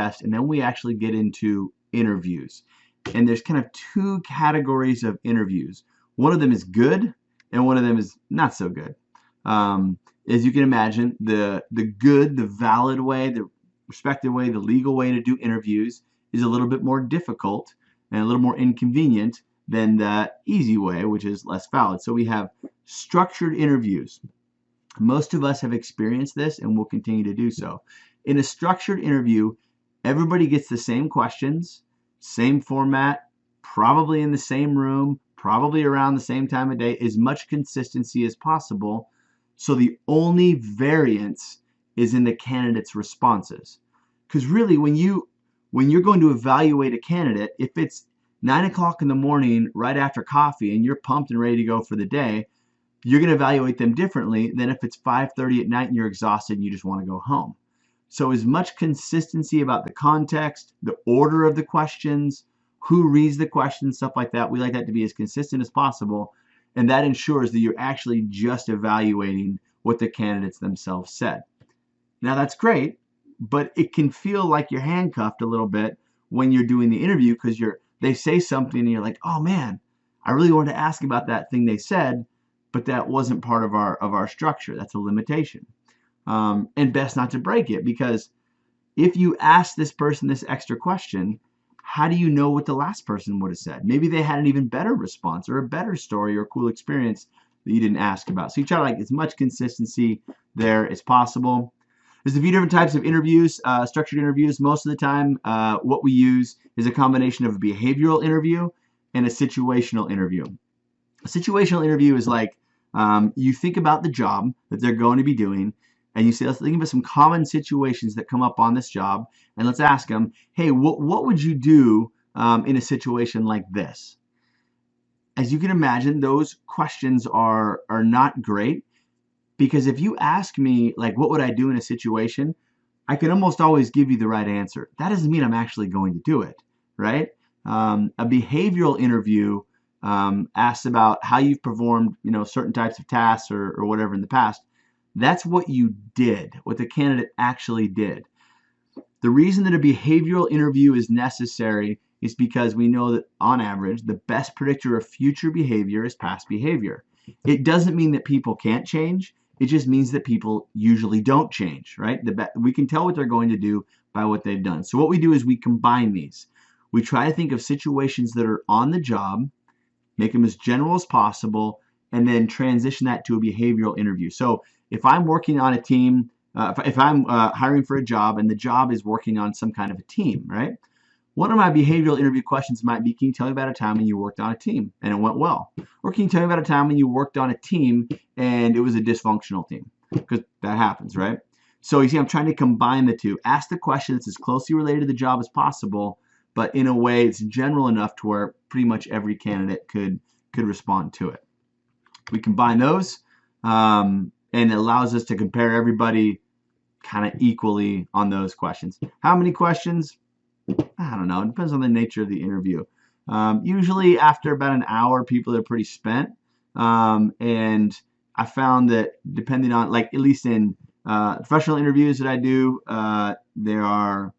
test, and then we actually get into interviews. And there's kind of two categories of interviews. One of them is good, and one of them is not so good. As you can imagine, the good, the valid way, the respected way, the legal way to do interviews is a little bit more difficult and a little more inconvenient than the easy way, which is less valid. So we have structured interviews. Most of us have experienced this and will continue to do so. In a structured interview, everybody gets the same questions, same format, probably in the same room, probably around the same time of day, as much consistency as possible. So the only variance is in the candidate's responses. Because really, when you're going to evaluate a candidate, if it's 9 o'clock in the morning right after coffee and you're pumped and ready to go for the day, you're going to evaluate them differently than if it's 5:30 at night and you're exhausted and you just want to go home. So as much consistency about the context, the order of the questions, who reads the questions, stuff like that, we like that to be as consistent as possible. And that ensures that you're actually just evaluating what the candidates themselves said. Now that's great, but it can feel like you're handcuffed a little bit when you're doing the interview because they say something and you're like, oh man, I really wanted to ask about that thing they said, but that wasn't part of our structure. That's a limitation. And best not to break it, because if you ask this person this extra question, how do you know what the last person would have said? Maybe they had an even better response or a better story or a cool experience that you didn't ask about. So you try to like as much consistency there as possible. There's a few different types of interviews, structured interviews. Most of the time, what we use is a combination of a behavioral interview and a situational interview. A situational interview is like you think about the job that they're going to be doing, and you say, let's think about some common situations that come up on this job, and let's ask them, hey, what would you do in a situation like this? As you can imagine, those questions are not great, because if you ask me, like, what would I do in a situation, I can almost always give you the right answer. That doesn't mean I'm actually going to do it, right? A behavioral interview asks about how you've performed, certain types of tasks or whatever in the past. That's what you did, what the candidate actually did. The reason that a behavioral interview is necessary is because we know that on average, the best predictor of future behavior is past behavior. It doesn't mean that people can't change. It just means that people usually don't change, right? We can tell what they're going to do by what they've done. So what we do is we combine these. We try to think of situations that are on the job, make them as general as possible, and then transition that to a behavioral interview. So if I'm working on a team, if I'm hiring for a job and the job is working on some kind of a team, right? One of my behavioral interview questions might be, can you tell me about a time when you worked on a team and it went well? Or can you tell me about a time when you worked on a team and it was a dysfunctional team? Because that happens, right? So you see, I'm trying to combine the two. Ask the question that's as closely related to the job as possible, but in a way it's general enough to where pretty much every candidate could respond to it. We combine those, and it allows us to compare everybody kind of equally on those questions. How many questions? I don't know. It depends on the nature of the interview. Usually after about an hour, people are pretty spent. And I found that depending on, like, at least in professional interviews that I do, there are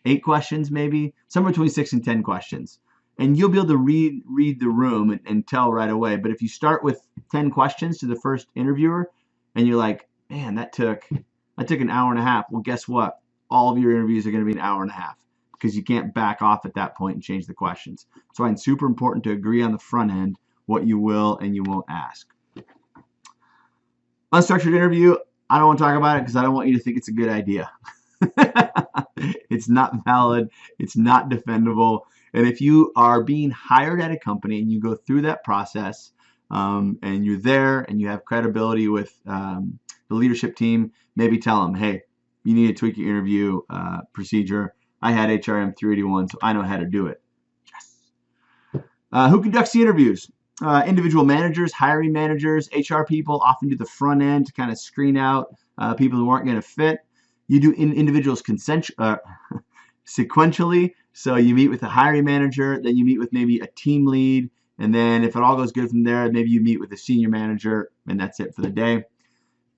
8 questions maybe, somewhere between 6 and 10 questions. And you'll be able to read the room and tell right away. But if you start with 10 questions to the first interviewer and you're like, man, that took an hour and a half. Well, guess what? All of your interviews are going to be an hour and a half because you can't back off at that point and change the questions. So it's super important to agree on the front end what you will and you won't ask. Unstructured interview, I don't want to talk about it because I don't want you to think it's a good idea. It's not valid. It's not defendable. And if you are being hired at a company and you go through that process and you're there and you have credibility with the leadership team, maybe tell them, hey, you need to tweak your interview procedure. I had HRM 381, so I know how to do it. Yes. Who conducts the interviews? Individual managers, hiring managers, HR people often do the front end to kind of screen out people who aren't going to fit. You do individuals sequentially. So you meet with the hiring manager, then you meet with maybe a team lead, and then if it all goes good from there, maybe you meet with the senior manager, and that's it for the day.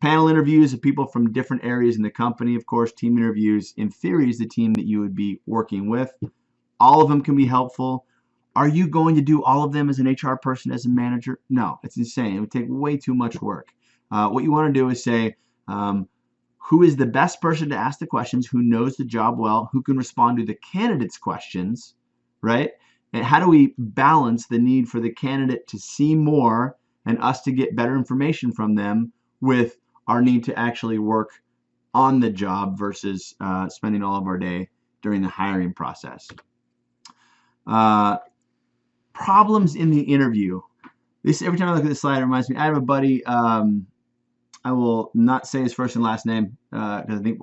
Panel interviews of people from different areas in the company. Of course, team interviews, in theory, is the team that you would be working with. All of them can be helpful. Are you going to do all of them as an HR person, as a manager? No, it's insane. It would take way too much work. What you want to do is say, who is the best person to ask the questions, who knows the job well, who can respond to the candidate's questions, right? And how do we balance the need for the candidate to see more and us to get better information from them with our need to actually work on the job versus spending all of our day during the hiring process. Problems in the interview. This, every time I look at this slide, it reminds me, I have a buddy, I will not say his first and last name because I think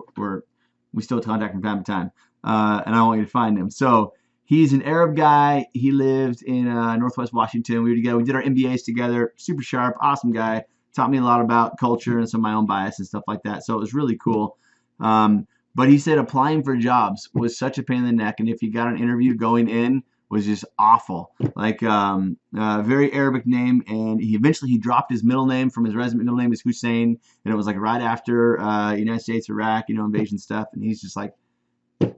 we still contact from time to time, and I want you to find him. So he's an Arab guy. He lived in Northwest Washington. We were together. We did our MBAs together. Super sharp, awesome guy. Taught me a lot about culture and some of my own bias and stuff like that. So it was really cool. But he said applying for jobs was such a pain in the neck, and if he got an interview going in, was just awful. Like very Arabic name, and he eventually dropped his middle name from his resume. Middle name is Hussein, and it was like right after United States, Iraq, invasion stuff, and he's just like,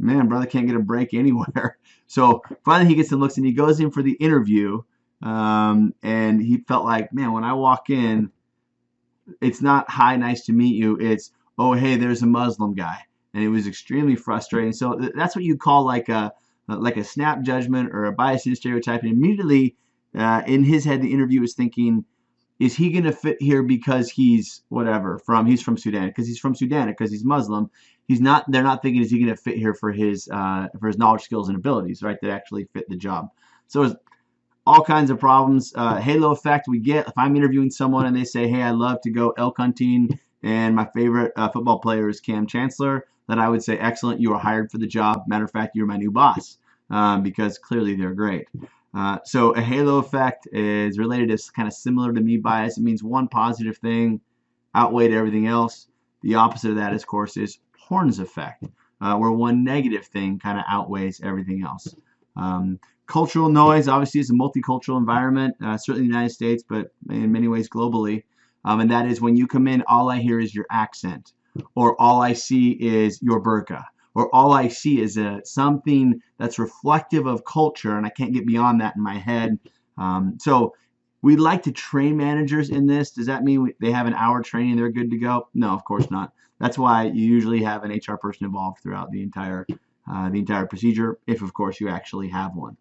man, brother can't get a break anywhere. So finally he gets and looks, and he goes in for the interview, and he felt like, man, when I walk in, it's not hi, nice to meet you. It's, oh, hey, there's a Muslim guy, and it was extremely frustrating. So that's what you call like a snap judgment or a bias stereotype. And immediately in his head, the interviewer is thinking, is he going to fit here because he's whatever he's from Sudan, because he's from Sudan, because he's Muslim. He's not. They're not thinking, is he going to fit here for his knowledge, skills, and abilities, right? That actually fit the job. So there's all kinds of problems. Halo effect we get if I'm interviewing someone and they say, hey, I love to go elk hunting and my favorite football player is Cam Chancellor, then I would say, excellent, you are hired for the job. Matter of fact, you're my new boss, because clearly they're great. So a halo effect is related to kind of similar to me bias. It means one positive thing outweighed everything else. The opposite of that, of course, is Horn's effect, where one negative thing kind of outweighs everything else. Cultural noise, obviously, is a multicultural environment, certainly in the United States, but in many ways globally. And that is when you come in, all I hear is your accent, or all I see is your burqa, or all I see is something that's reflective of culture, and I can't get beyond that in my head. So we like to train managers in this. Does that mean they have an hour training, they're good to go? No, of course not. That's why you usually have an HR person involved throughout the entire procedure, if of course you actually have one.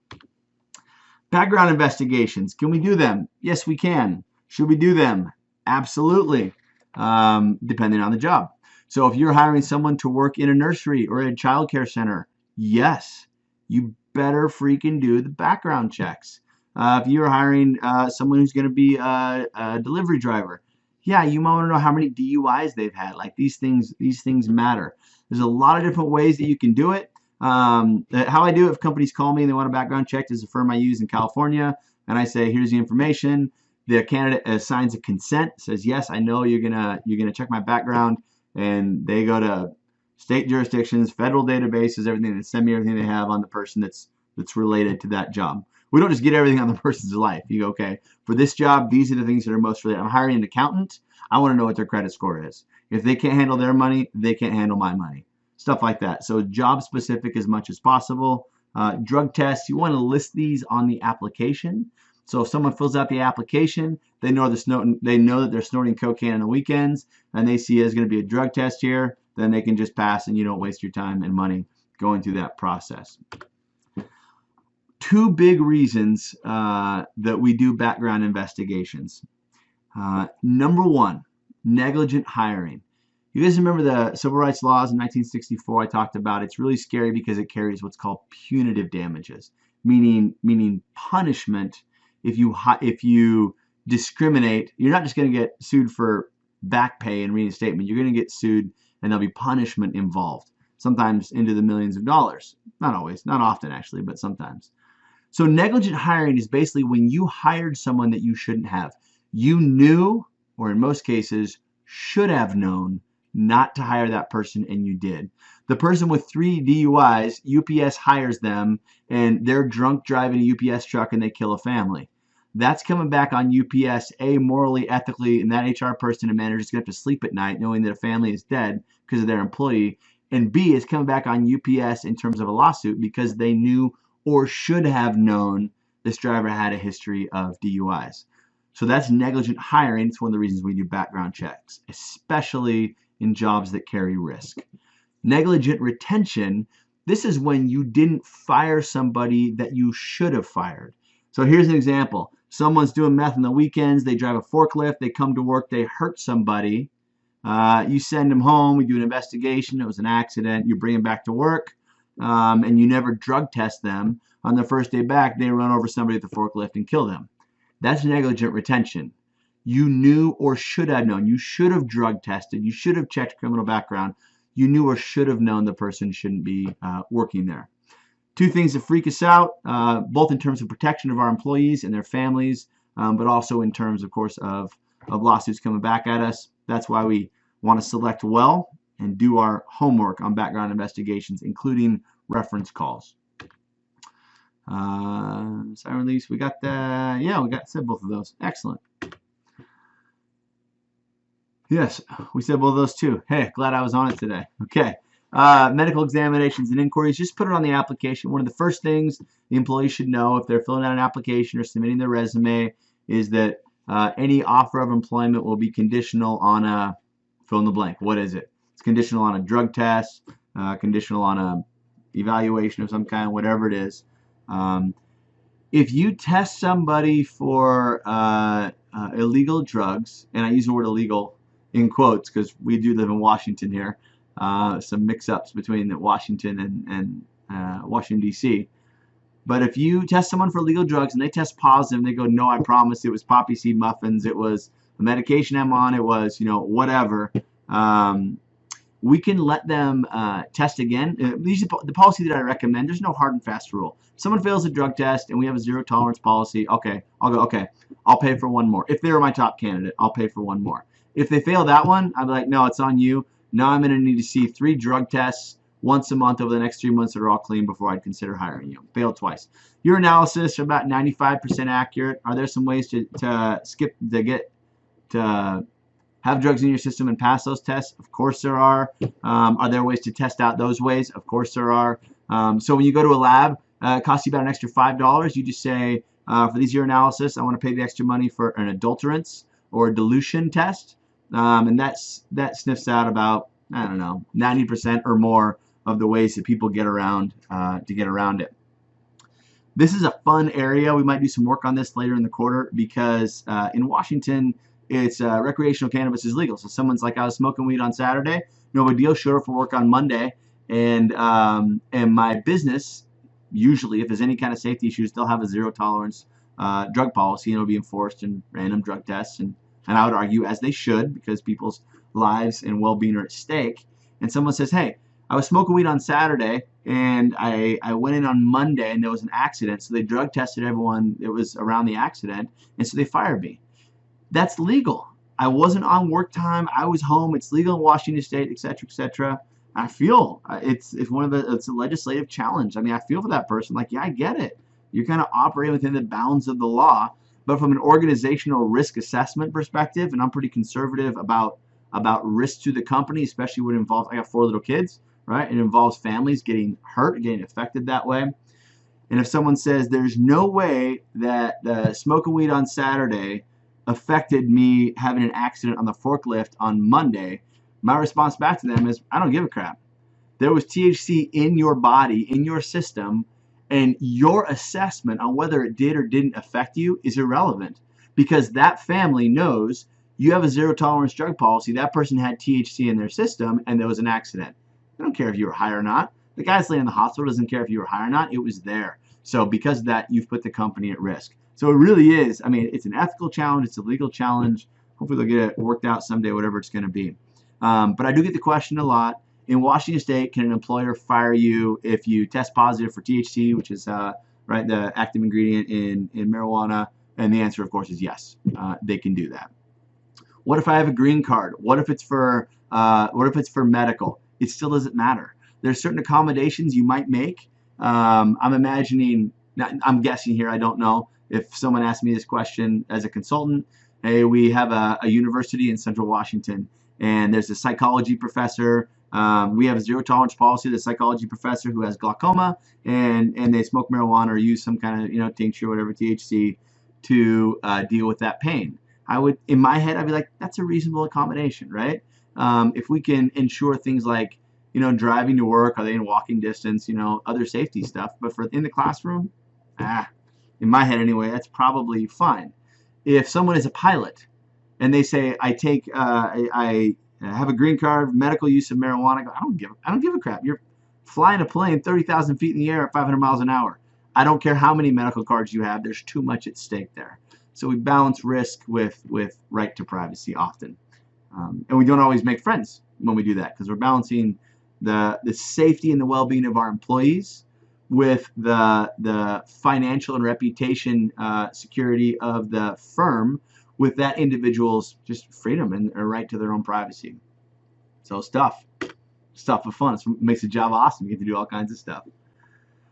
Background investigations, can we do them? Yes, we can. Should we do them? Absolutely, depending on the job. So if you're hiring someone to work in a nursery or a child care center, yes, you better freaking do the background checks. If you're hiring someone who's going to be a delivery driver, yeah, you might want to know how many DUIs they've had. Like these things matter. There's a lot of different ways that you can do it. How I do it, if companies call me and they want a background check, is a firm I use in California, and I say, here's the information. The candidate signs a consent, says, yes, I know you're gonna check my background, and they go to state jurisdictions, federal databases, everything, and send me everything they have on the person that's related to that job. We don't just get everything on the person's life. You go, okay, for this job, these are the things that are most related. I'm hiring an accountant. I want to know what their credit score is. If they can't handle their money, they can't handle my money. Stuff like that. So job specific as much as possible. Drug tests, you want to list these on the application. So if someone fills out the application, they know that they're snorting cocaine on the weekends, and they see there's going to be a drug test here, then they can just pass, and you don't waste your time and money going through that process. Two big reasons that we do background investigations. Number one, negligent hiring. You guys remember the civil rights laws in 1964 I talked about? It's really scary because it carries what's called punitive damages, meaning punishment. If you discriminate, you're not just going to get sued for back pay and reinstatement. You're going to get sued, and there'll be punishment involved, sometimes into the millions of dollars. Not always, not often actually, but sometimes. So negligent hiring is basically when you hired someone that you shouldn't have. You knew, or in most cases, should have known not to hire that person, and you did. The person with 3 DUIs, UPS hires them, and they're drunk driving a UPS truck and they kill a family. That's coming back on UPS, A, morally, ethically, and that HR person and manager is going to have to sleep at night knowing that a family is dead because of their employee. And B, it's coming back on UPS in terms of a lawsuit because they knew or should have known this driver had a history of DUIs. So that's negligent hiring. It's one of the reasons we do background checks, especially in jobs that carry risk. Negligent retention, this is when you didn't fire somebody that you should have fired. So here's an example. Someone's doing meth on the weekends, they drive a forklift, they come to work, they hurt somebody. You send them home, we do an investigation, it was an accident, you bring them back to work, and you never drug test them. On their first day back, they run over somebody at the forklift and kill them. That's negligent retention. You knew or should have known. You should have drug tested. You should have checked criminal background. You knew or should have known the person shouldn't be working there. Two things that freak us out, both in terms of protection of our employees and their families, but also in terms, of course, of lawsuits coming back at us. That's why we want to select well and do our homework on background investigations, including reference calls. Sign release, we got the, yeah, we said both of those. Excellent. Yes, we said both of those too. Hey, glad I was on it today. Okay. Medical examinations and inquiries, just put it on the application. One of the first things the employee should know if they're filling out an application or submitting their resume is that any offer of employment will be conditional on a fill in the blank. What is it? It's conditional on a drug test, conditional on a evaluation of some kind, whatever it is. If you test somebody for illegal drugs, and I use the word illegal in quotes because we do live in Washington here, some mix-ups between Washington and Washington, D.C. But if you test someone for illegal drugs and they test positive and they go, no, I promise it was poppy seed muffins, it was the medication I'm on, it was, you know, whatever, we can let them test again. The policy that I recommend, there's no hard and fast rule. If someone fails a drug test and we have a zero tolerance policy, okay, I'll go, okay, I'll pay for one more. If they were my top candidate, I'll pay for one more. If they fail that one, I'll be like, no, it's on you. Now I'm going to need to see 3 drug tests once a month over the next 3 months that are all clean before I'd consider hiring you. Failed twice. Your analysis are about 95% accurate. Are there some ways to have drugs in your system and pass those tests? Of course there are. Are there ways to test out those ways? Of course there are. So when you go to a lab, it costs you about an extra $5. You just say, for these urinalysis, I want to pay the extra money for an adulterants or a dilution test. And that sniffs out about, I don't know, 90% or more of the ways that people get around it. This is a fun area. We might do some work on this later in the quarter because in Washington, it's recreational cannabis is legal. So someone's like, I was smoking weed on Saturday, no big deal, showed up for work on Monday, and my business, usually if there's any kind of safety issues, they'll have a zero tolerance drug policy, and it'll be enforced in random drug tests, and I would argue as they should because people's lives and well-being are at stake. And someone says, hey, I was smoking weed on Saturday and I went in on Monday and there was an accident, so they drug tested everyone that was around the accident, and so they fired me. That's legal. I wasn't on work time. I was home. It's legal in Washington State, etc., etc. I feel it's a legislative challenge. I mean, I feel for that person. Like, yeah, I get it. You're kind of operating within the bounds of the law, but from an organizational risk assessment perspective, and I'm pretty conservative about risk to the company, especially when it involves, I got 4 little kids, right? It involves families getting hurt, getting affected that way. And if someone says there's no way that the smoking weed on Saturday affected me having an accident on the forklift on Monday, my response back to them is, I don't give a crap. There was THC in your body, in your system, and your assessment on whether it did or didn't affect you is irrelevant because that family knows you have a zero tolerance drug policy. That person had THC in their system and there was an accident. They don't care if you were high or not. The guy that's laying in the hospital doesn't care if you were high or not. It was there. So because of that, you've put the company at risk. So it really is, I mean, it's an ethical challenge. It's a legal challenge. Hopefully they'll get it worked out someday, whatever it's going to be. But I do get the question a lot. In Washington State, can an employer fire you if you test positive for THC, which is right, the active ingredient in marijuana? And the answer, of course, is yes. They can do that. What if I have a green card? What if it's for medical? It still doesn't matter. There's certain accommodations you might make. I'm imagining, I'm guessing here, I don't know, if someone asked me this question as a consultant, hey, we have a university in Central Washington, and there's a psychology professor. We have a zero tolerance policy. The psychology professor who has glaucoma, and they smoke marijuana or use some kind of tincture, whatever, THC, to deal with that pain. I would, in my head, I'd be like, that's a reasonable accommodation, right? If we can ensure things like driving to work, are they in walking distance, other safety stuff. But for in the classroom, in my head anyway, that's probably fine. If someone is a pilot and they say, I have a green card, medical use of marijuana, I don't give a crap. You're flying a plane 30,000 feet in the air at 500 miles an hour. I don't care how many medical cards you have. There's too much at stake there. So we balance risk with right to privacy often. And we don't always make friends when we do that, because we're balancing the safety and the well-being of our employees with the financial and reputation security of the firm, with that individual's just freedom and a right to their own privacy. So stuff of fun. It makes the job awesome. You get to do all kinds of stuff.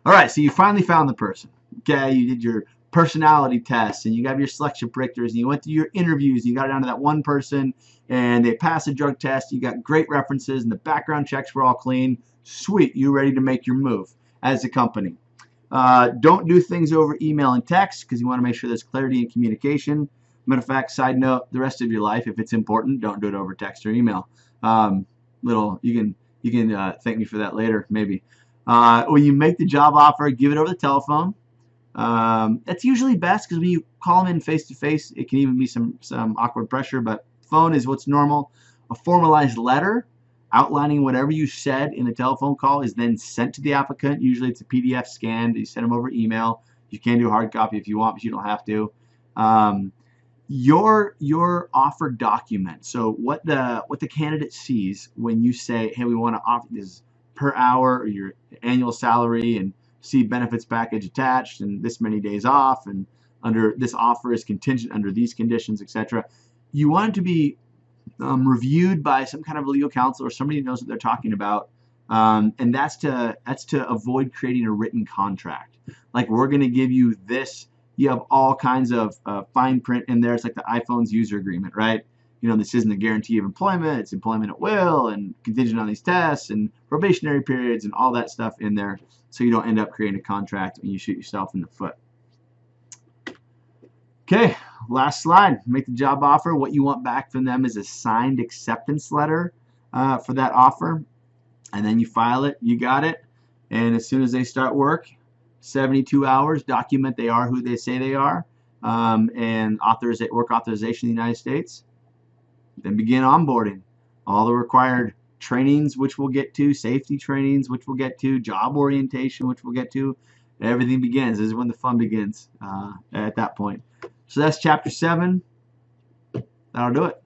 All right, so you finally found the person. Okay, you did your personality tests, and you got your selection predictors, and you went through your interviews, and you got down to that one person, and they passed the drug test. You got great references, and the background checks were all clean. Sweet, you ready to make your move as a company. Don't do things over email and text, because you want to make sure there's clarity in communication. Matter of fact, side note, the rest of your life, if it's important, don't do it over text or email. You can thank me for that later, maybe. When you make the job offer, give it over the telephone. That's usually best, because when you call them in face to face, it can even be some awkward pressure, but phone is what's normal. A formalized letter outlining whatever you said in the telephone call is then sent to the applicant. Usually it's a PDF scanned. You send them over email. You can do a hard copy if you want, but you don't have to. Your offer document. So what the candidate sees when you say, hey, we want to offer this per hour, or your annual salary, and see benefits package attached, and this many days off, and under this offer is contingent under these conditions, etc. You want it to be reviewed by some kind of legal counsel or somebody who knows what they're talking about, and that's to avoid creating a written contract. Like, we're going to give you this. You have all kinds of fine print in there. It's like the iPhone's user agreement, right? This isn't a guarantee of employment. It's employment at will and contingent on these tests and probationary periods and all that stuff in there, so you don't end up creating a contract and you shoot yourself in the foot. Okay, last slide. Make the job offer. What you want back from them is a signed acceptance letter for that offer, and then you file it. You got it. And as soon as they start work, 72 hours, document they are who they say they are, and work authorization in the United States. Then begin onboarding. All the required trainings, which we'll get to, safety trainings, which we'll get to, job orientation, which we'll get to. Everything begins. This is when the fun begins at that point. So that's chapter 7. That'll do it.